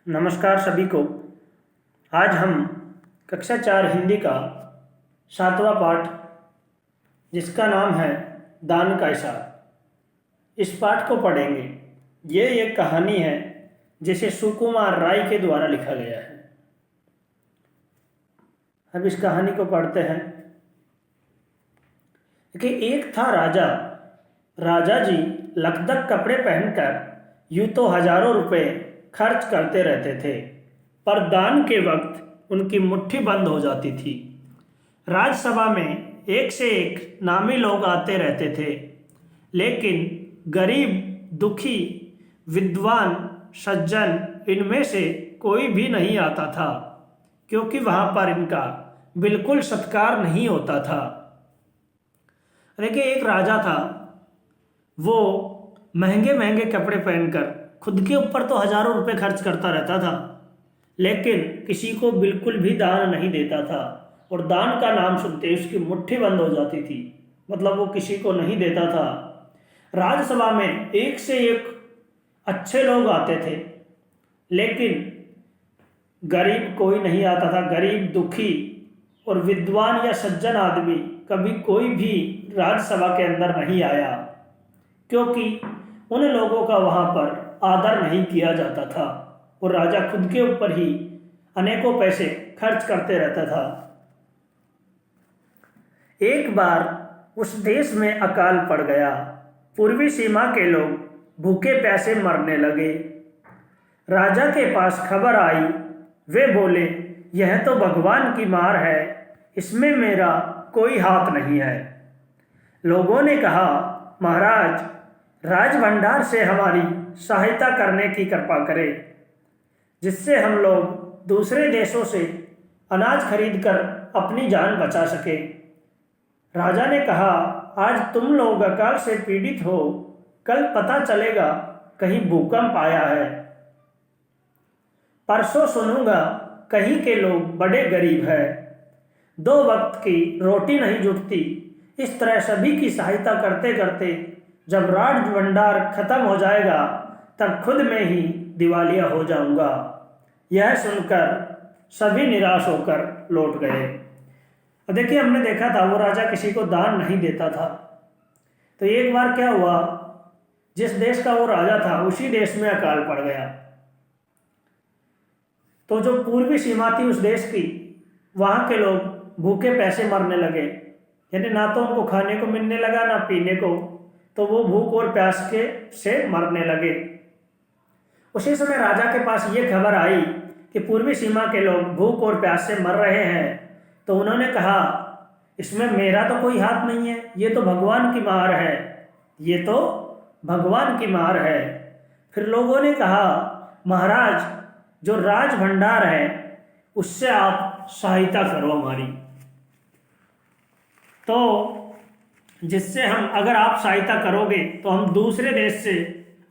नमस्कार सभी को। आज हम कक्षा 4 हिंदी का 7वां पाठ, जिसका नाम है दान का इशारा, इस पाठ को पढ़ेंगे। ये एक कहानी है जिसे सुकुमार राय के द्वारा लिखा गया है। अब इस कहानी को पढ़ते हैं कि एक था राजा। राजा जी लकदक कपड़े पहनकर यूं तो हजारों रुपए खर्च करते रहते थे, पर दान के वक्त उनकी मुट्ठी बंद हो जाती थी। राजसभा में एक से एक नामी लोग आते रहते थे, लेकिन गरीब, दुखी, विद्वान, सज्जन, इनमें से कोई भी नहीं आता था, क्योंकि वहां पर इनका बिल्कुल सत्कार नहीं होता था। देखिए, एक राजा था। वो महंगे महंगे कपड़े पहनकर खुद के ऊपर तो हजारों रुपए खर्च करता रहता था, लेकिन किसी को बिल्कुल भी दान नहीं देता था। और दान का नाम सुनते ही उसकी मुट्ठी बंद हो जाती थी, मतलब वो किसी को नहीं देता था। राज्यसभा में एक से एक अच्छे लोग आते थे, लेकिन गरीब कोई नहीं आता था। गरीब, दुखी और विद्वान या सज्जन आदमी कभी कोई भी राज्यसभा के अंदर नहीं आया, क्योंकि उन लोगों का वहां पर आदर नहीं किया जाता था। और राजा खुद के ऊपर ही अनेकों पैसे खर्च करते रहता था। एक बार उस देश में अकाल पड़ गया। पूर्वी सीमा के लोग भूखे प्यासे मरने लगे। राजा के पास खबर आई। वे बोले, यह तो भगवान की मार है, इसमें मेरा कोई हाथ नहीं है। लोगों ने कहा, महाराज, राज भंडार से हमारी सहायता करने की कृपा करें, जिससे हम लोग दूसरे देशों से अनाज खरीदकर अपनी जान बचा सके। राजा ने कहा, आज तुम लोग अकाल से पीड़ित हो, कल पता चलेगा कहीं भूकंप आया है। परसों सुनूंगा कहीं के लोग बड़े गरीब हैं, 2 वक्त की रोटी नहीं जुटती। इस तरह सभी की सहायता करते करते जब राज भंडार खत्म हो जाएगा, तब खुद में ही दिवालिया हो जाऊंगा। यह सुनकर सभी निराश होकर लौट गए। देखिए, हमने देखा था वो राजा किसी को दान नहीं देता था। तो एक बार क्या हुआ, जिस देश का वो राजा था उसी देश में अकाल पड़ गया। तो जो पूर्वी सीमा थी उस देश की, वहां के लोग भूखे पैसे मरने लगे। यानी ना तो उनको खाने को मिलने लगा, ना पीने को, तो वो भूख और प्यास के से मरने लगे। उसी समय राजा के पास ये खबर आई कि पूर्वी सीमा के लोग भूख और प्यास से मर रहे हैं। तो उन्होंने कहा, इसमें मेरा तो कोई हाथ नहीं है, ये तो भगवान की मार है, ये तो भगवान की मार है। फिर लोगों ने कहा, महाराज, जो राज भंडार है उससे आप सहायता करो हमारी, तो जिससे हम, अगर आप सहायता करोगे तो हम दूसरे देश से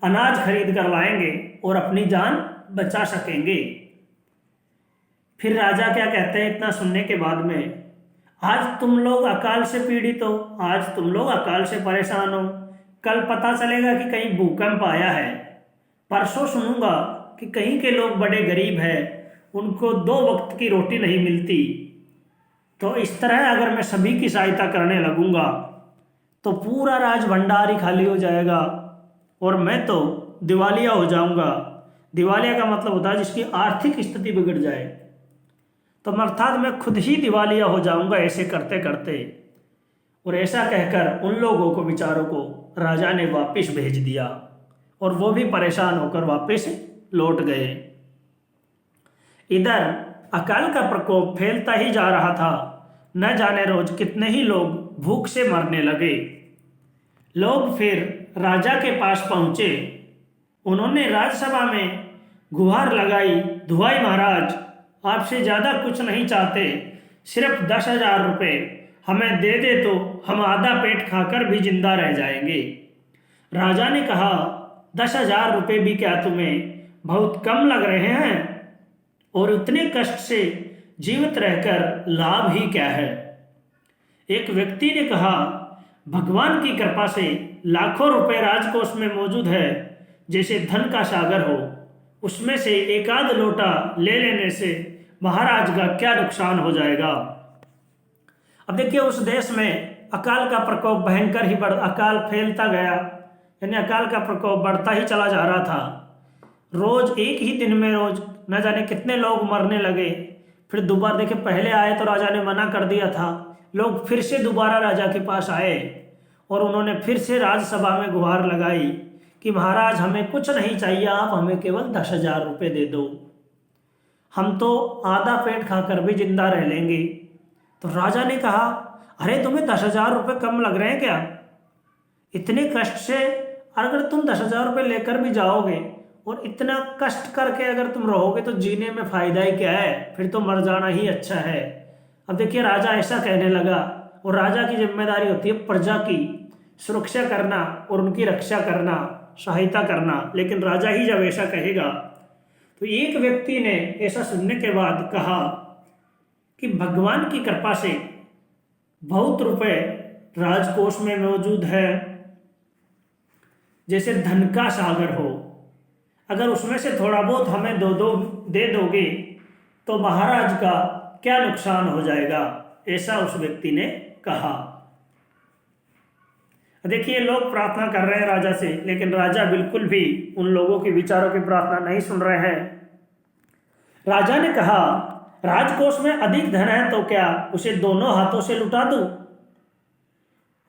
अनाज खरीद कर लाएंगे और अपनी जान बचा सकेंगे। फिर राजा क्या कहते हैं इतना सुनने के बाद में, आज तुम लोग अकाल से पीड़ित हो, आज तुम लोग अकाल से परेशान हो, कल पता चलेगा कि कहीं भूकंप आया है, परसों सुनूंगा कि कहीं के लोग बड़े गरीब हैं, उनको 2 वक्त की रोटी नहीं मिलती। तो इस तरह अगर मैं सभी की सहायता करने लगूंगा तो पूरा राज भंडार ही खाली हो जाएगा और मैं तो दिवालिया हो जाऊंगा। दिवालिया का मतलब होता है जिसकी आर्थिक स्थिति बिगड़ जाए। तो अर्थात मैं खुद ही दिवालिया हो जाऊंगा ऐसे करते करते। और ऐसा कहकर उन लोगों को, बेचारों को, राजा ने वापस भेज दिया और वो भी परेशान होकर वापस लौट गए। इधर अकाल का प्रकोप फैलता ही जा रहा था। न जाने रोज कितने ही लोग भूख से मरने लगे। लोग फिर राजा के पास पहुंचे। उन्होंने राज्यसभा में गुहार लगाई, दुहाई, महाराज, आपसे ज्यादा कुछ नहीं चाहते, सिर्फ 10,000 रुपये हमें दे दे तो हम आधा पेट खाकर भी जिंदा रह जाएंगे। राजा ने कहा, 10,000 रुपये भी क्या तुम्हें बहुत कम लग रहे हैं? और इतने कष्ट से जीवित रहकर लाभ ही क्या है? एक व्यक्ति ने कहा, भगवान की कृपा से लाखों रुपए राजकोष में मौजूद है, जैसे धन का सागर हो। उसमें से एक आध लोटा ले लेने से महाराज का क्या नुकसान हो जाएगा। अब देखिए उस देश में अकाल का प्रकोप भयंकर ही अकाल फैलता गया, यानी अकाल का प्रकोप बढ़ता ही चला जा रहा था। रोज एक ही दिन में रोज न जाने कितने लोग मरने लगे। फिर दोबारा देखिए, पहले आए तो राजा ने मना कर दिया था, लोग फिर से दोबारा राजा के पास आए और उन्होंने फिर से राज्यसभा में गुहार लगाई कि महाराज हमें कुछ नहीं चाहिए, आप हमें केवल 10,000 रुपये दे दो, हम तो आधा पेट खाकर भी जिंदा रह लेंगे। तो राजा ने कहा, अरे तुम्हें 10,000 रुपये कम लग रहे हैं क्या? इतने कष्ट से अगर तुम 10,000 रुपये लेकर भी जाओगे और इतना कष्ट करके अगर तुम रहोगे तो जीने में फायदा ही क्या है, फिर तो मर जाना ही अच्छा है। अब देखिए राजा ऐसा कहने लगा, और राजा की जिम्मेदारी होती है प्रजा की सुरक्षा करना और उनकी रक्षा करना, सहायता करना। लेकिन राजा ही जब ऐसा कहेगा, तो एक व्यक्ति ने ऐसा सुनने के बाद कहा कि भगवान की कृपा से बहुत रुपए राजकोष में मौजूद है, जैसे धन का सागर हो, अगर उसमें से थोड़ा बहुत हमें दे दोगे तो महाराज का क्या नुकसान हो जाएगा, ऐसा उस व्यक्ति ने कहा। देखिए लोग प्रार्थना कर रहे हैं राजा से, लेकिन राजा बिल्कुल भी उन लोगों के विचारों की प्रार्थना नहीं सुन रहे हैं। राजा ने कहा, राजकोष में अधिक धन है तो क्या उसे दोनों हाथों से लुटा दूं?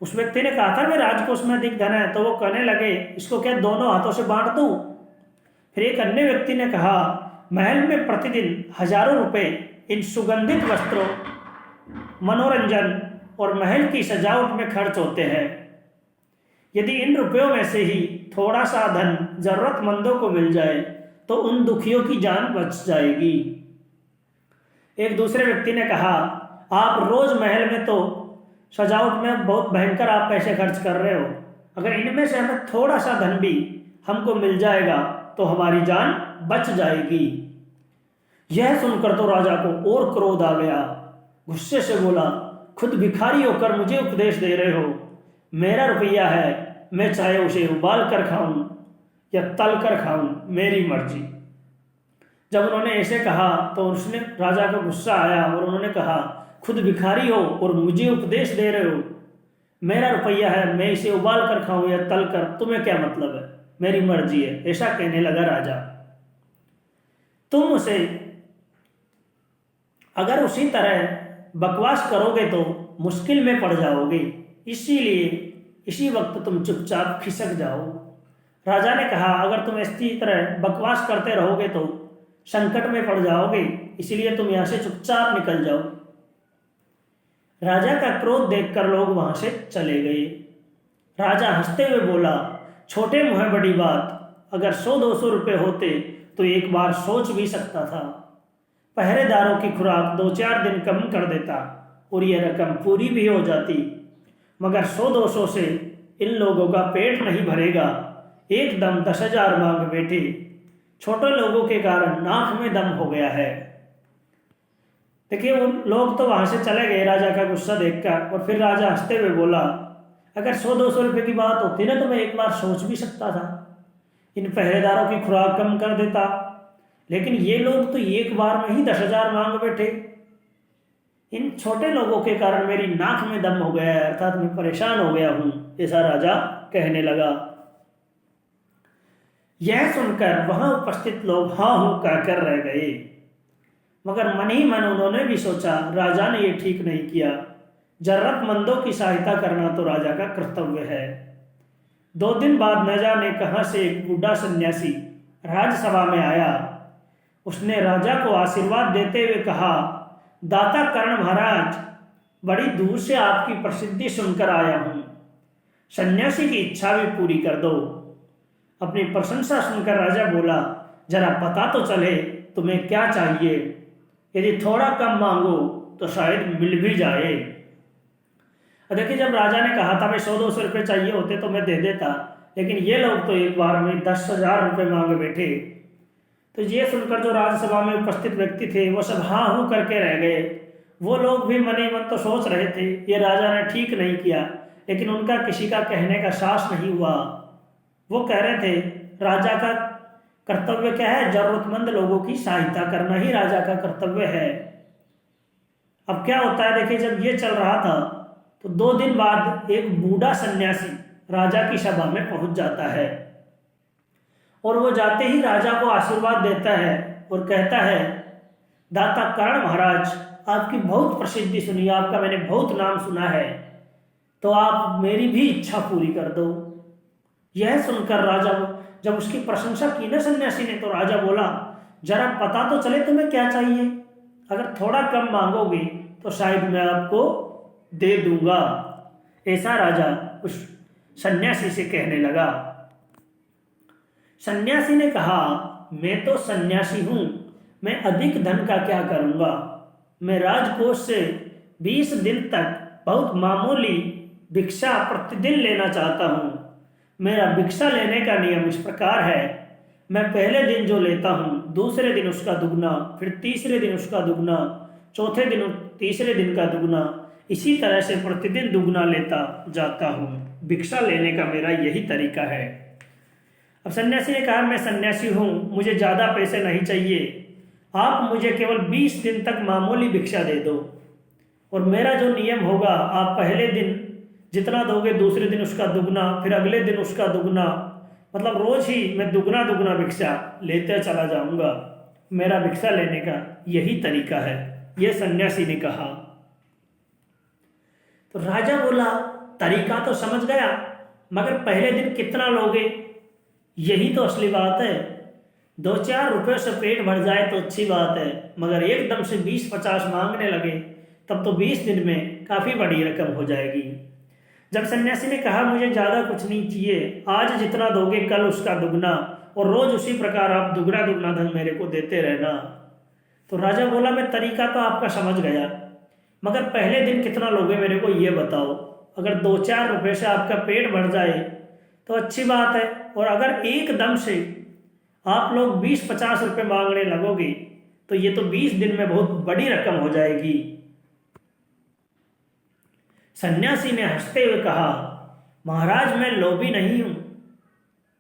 उस व्यक्ति ने कहा था मैं राजकोष में अधिक धन है, तो वो कहने लगे इसको क्या दोनों हाथों से बांट दूं? फिर एक अन्य व्यक्ति ने कहा, महल में प्रतिदिन हजारों रुपए इन सुगंधित वस्त्रों, मनोरंजन और महल की सजावट में खर्च होते हैं। यदि इन रुपयों में से ही थोड़ा सा धन जरूरतमंदों को मिल जाए तो उन दुखियों की जान बच जाएगी। एक दूसरे व्यक्ति ने कहा, आप रोज महल में तो सजावट में बहुत भयंकर आप पैसे खर्च कर रहे हो, अगर इनमें से हमें थोड़ा सा धन भी हमको मिल जाएगा तो हमारी जान बच जाएगी। यह सुनकर तो राजा को और क्रोध आ गया, गुस्से से बोला, खुद भिखारी होकर मुझे उपदेश दे रहे हो, मेरा रुपया है, मैं चाहे उसे उबाल कर खाऊं या तल कर खाऊं, मेरी मर्जी। जब उन्होंने ऐसे कहा तो उसने राजा को गुस्सा आया और उन्होंने कहा, खुद भिखारी हो और मुझे उपदेश दे रहे हो, मेरा रुपया है, मैं इसे उबाल कर खाऊं या तल कर, तुम्हें क्या मतलब है, मेरी मर्जी है, ऐसा कहने लगा राजा। तुम उसे अगर उसी तरह बकवास करोगे तो मुश्किल में पड़ जाओगे, इसीलिए इसी वक्त तुम चुपचाप खिसक जाओ। राजा ने कहा, अगर तुम इसी तरह बकवास करते रहोगे तो संकट में पड़ जाओगे, इसलिए तुम यहां से चुपचाप निकल जाओ। राजा का क्रोध देखकर लोग वहां से चले गए। राजा हंसते हुए बोला, छोटे मुंह है बड़ी बात, अगर 100-200 रुपये होते तो एक बार सोच भी सकता था, पहरेदारों की खुराक 2-4 दिन कम कर देता और यह रकम पूरी भी हो जाती, मगर 100-200 से इन लोगों का पेट नहीं भरेगा, एकदम 10,000 मांग बैठे, छोटे लोगों के कारण नाक में दम हो गया है। देखिए उन लोग तो वहां से चले गए राजा का गुस्सा देखकर, और फिर राजा हंसते हुए बोला, अगर 100-200 रुपये की बात होती ना तो मैं एक बार सोच भी सकता था, इन पहरेदारों की खुराक कम कर देता, लेकिन ये लोग तो एक बार में ही 10,000 मांग बैठे, इन छोटे लोगों के कारण मेरी नाक में दम हो गया है, अर्थात मैं परेशान हो गया हूं, ऐसा राजा कहने लगा। यह सुनकर वहां उपस्थित लोग हाँ हूं कहकर रह गए, मगर मन ही मन उन्होंने भी सोचा, राजा ने यह ठीक नहीं किया, जरूरतमंदों की सहायता करना तो राजा का कर्तव्य है। 2 दिन बाद न जाने कहां से एक बूढ़ा सन्यासी राज्यसभा में आया। उसने राजा को आशीर्वाद देते हुए कहा, दाता कर्ण महाराज, बड़ी दूर से आपकी प्रसिद्धि सुनकर आया हूं, सन्यासी की इच्छा भी पूरी कर दो। अपनी प्रशंसा सुनकर राजा बोला, जरा पता तो चले तुम्हें क्या चाहिए, यदि थोड़ा कम मांगो तो शायद मिल भी जाए। देखिए जब राजा ने कहा था मैं 100-200 रुपये चाहिए होते तो मैं दे देता, लेकिन ये लोग तो एक बार में 10,000 रुपये मांग बैठे। तो ये सुनकर जो राज्यसभा में उपस्थित व्यक्ति थे वो सब हाँ हूँ करके रह गए। वो लोग भी मन ही मन तो सोच रहे थे ये राजा ने ठीक नहीं किया, लेकिन उनका किसी का कहने का साहस नहीं हुआ। वो कह रहे थे राजा का कर्तव्य क्या है? जरूरतमंद लोगों की सहायता करना ही राजा का कर्तव्य है। अब क्या होता है, देखिए, जब ये चल रहा था तो 2 दिन बाद एक बूढ़ा सन्यासी राजा की सभा में पहुंच जाता है और वो जाते ही राजा को आशीर्वाद देता है और कहता है, दाता कर्ण महाराज, आपकी बहुत प्रसिद्धि सुनी, आपका मैंने बहुत नाम सुना है, तो आप मेरी भी इच्छा पूरी कर दो। यह सुनकर राजा, जब उसकी प्रशंसा की ना सन्यासी ने, तो राजा बोला, जरा पता तो चले तुम्हें क्या चाहिए, अगर थोड़ा कम मांगोगे तो शायद मैं आपको दे दूंगा। ऐसा राजा उस सन्यासी से कहने लगा। सन्यासी ने कहा, मैं तो सन्यासी हूं, मैं अधिक धन का क्या करूंगा, मैं राजकोष से 20 दिन तक बहुत मामूली भिक्षा प्रतिदिन लेना चाहता हूं। मेरा भिक्षा लेने का नियम इस प्रकार है, मैं पहले दिन जो लेता हूँ दूसरे दिन उसका दुगना, फिर तीसरे दिन उसका दुगना, चौथे दिन तीसरे दिन का दुगना, इसी तरह से प्रतिदिन दुगना लेता जाता हूँ। भिक्षा लेने का मेरा यही तरीका है। अब सन्यासी ने कहा, मैं सन्यासी हूँ, मुझे ज़्यादा पैसे नहीं चाहिए, आप मुझे केवल 20 दिन तक मामूली भिक्षा दे दो, और मेरा जो नियम होगा, आप पहले दिन जितना दोगे दूसरे दिन उसका दुगना, फिर अगले दिन उसका दुगना, मतलब रोज ही मैं दुगना दुगना भिक्षा लेते चला जाऊंगा। मेरा भिक्षा लेने का यही तरीका है, यह सन्यासी ने कहा। तो राजा बोला, तरीका तो समझ गया, मगर पहले दिन कितना लोगे, यही तो असली बात है। 2-4 रुपये से पेट भर जाए तो अच्छी बात है, मगर एकदम से 20-50 मांगने लगे तब तो 20 दिन में काफ़ी बड़ी रकम हो जाएगी। जब सन्यासी ने कहा, मुझे ज़्यादा कुछ नहीं चाहिए, आज जितना दोगे कल उसका दुगना, और रोज उसी प्रकार आप दुगना दुगना धन मेरे को देते रहना। तो राजा बोला, मैं तरीका तो आपका समझ गया, मगर पहले दिन कितना लोगे मेरे को ये बताओ। अगर 2-4 रुपये से आपका पेट भर जाए तो अच्छी बात है, और अगर एकदम से आप लोग 20-50 रुपये मांगने लगोगे तो ये तो 20 दिन में बहुत बड़ी रकम हो जाएगी। सन्यासी ने हंसते हुए कहा, महाराज मैं लोभी नहीं हूं।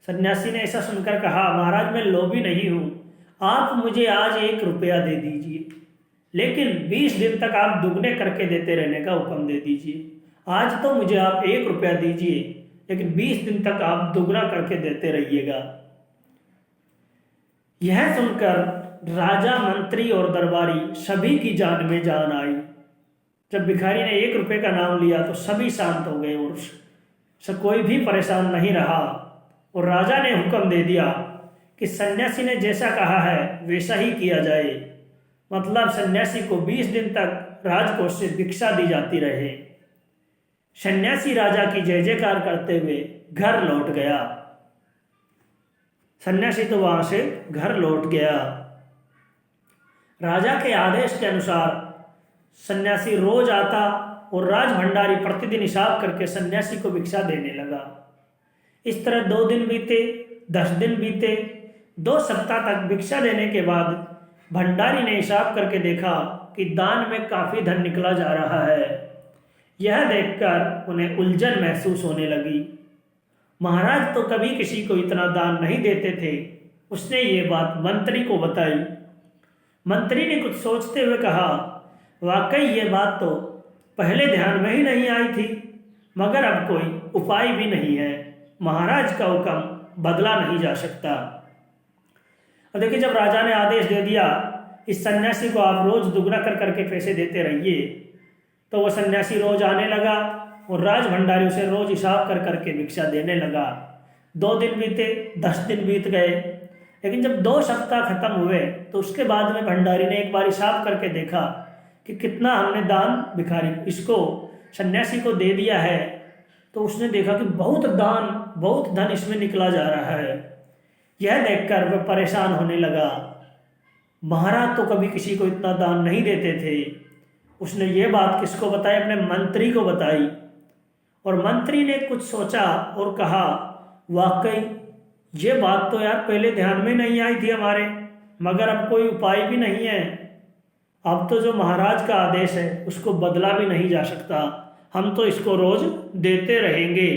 सन्यासी ने ऐसा सुनकर कहा, महाराज मैं लोभी नहीं हूं, आप मुझे आज 1 रुपया दे दीजिए, लेकिन 20 दिन तक आप दुगने करके देते रहने का हुक्म दे दीजिए। आज तो मुझे आप 1 रुपया दीजिए, लेकिन 20 दिन तक आप दुगना करके देते रहिएगा। यह सुनकर राजा, मंत्री और दरबारी सभी की जान में जान आई। जब भिखारी ने 1 रुपये का नाम लिया तो सभी शांत हो गए और कोई भी परेशान नहीं रहा, और राजा ने हुक्म दे दिया कि सन्यासी ने जैसा कहा है वैसा ही किया जाए। मतलब सन्यासी को 20 दिन तक राजकोष से भिक्षा दी जाती रहे। सन्यासी राजा की जय जयकार करते हुए घर लौट गया। सन्यासी तो वहां से घर लौट गया। राजा के आदेश के अनुसार सन्यासी रोज आता और राज भंडारी प्रतिदिन हिसाब करके सन्यासी को भिक्षा देने लगा। इस तरह 2 दिन बीते, 10 दिन बीते, 2 सप्ताह तक भिक्षा देने के बाद भंडारी ने हिसाब करके देखा कि दान में काफी धन निकला जा रहा है। यह देखकर उन्हें उलझन महसूस होने लगी। महाराज तो कभी किसी को इतना दान नहीं देते थे। उसने ये बात मंत्री को बताई। मंत्री ने कुछ सोचते हुए कहा, वाकई ये बात तो पहले ध्यान में ही नहीं आई थी, मगर अब कोई उपाय भी नहीं है। महाराज का हुक्म बदला नहीं जा सकता। और देखिए, जब राजा ने आदेश दे दिया इस सन्यासी को आप रोज दुगना कर करके पैसे देते रहिए, तो वो सन्यासी रोज आने लगा और राज भंडारी उसे रोज हिसाब कर करके भिक्षा देने लगा। 2 दिन बीते, 10 दिन बीत गए, लेकिन जब 2 सप्ताह खत्म हुए तो उसके बाद में भंडारी ने एक बार हिसाब करके देखा कि कितना हमने दान भिखारी इसको सन्यासी को दे दिया है। तो उसने देखा कि बहुत दान, बहुत धन इसमें निकला जा रहा है। यह देखकर वह परेशान होने लगा। महाराज तो कभी किसी को इतना दान नहीं देते थे। उसने ये बात किसको बताई? अपने मंत्री को बताई। और मंत्री ने कुछ सोचा और कहा, वाकई ये बात तो यार पहले ध्यान में नहीं आई थी हमारे, मगर अब कोई उपाय भी नहीं है। अब तो जो महाराज का आदेश है उसको बदला भी नहीं जा सकता। हम तो इसको रोज देते रहेंगे।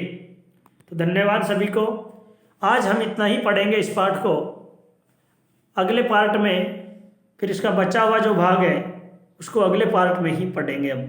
तो धन्यवाद सभी को। आज हम इतना ही पढ़ेंगे इस पाठ को। अगले पार्ट में फिर इसका बचा हुआ जो भाग है उसको अगले पार्ट में ही पढ़ेंगे हम।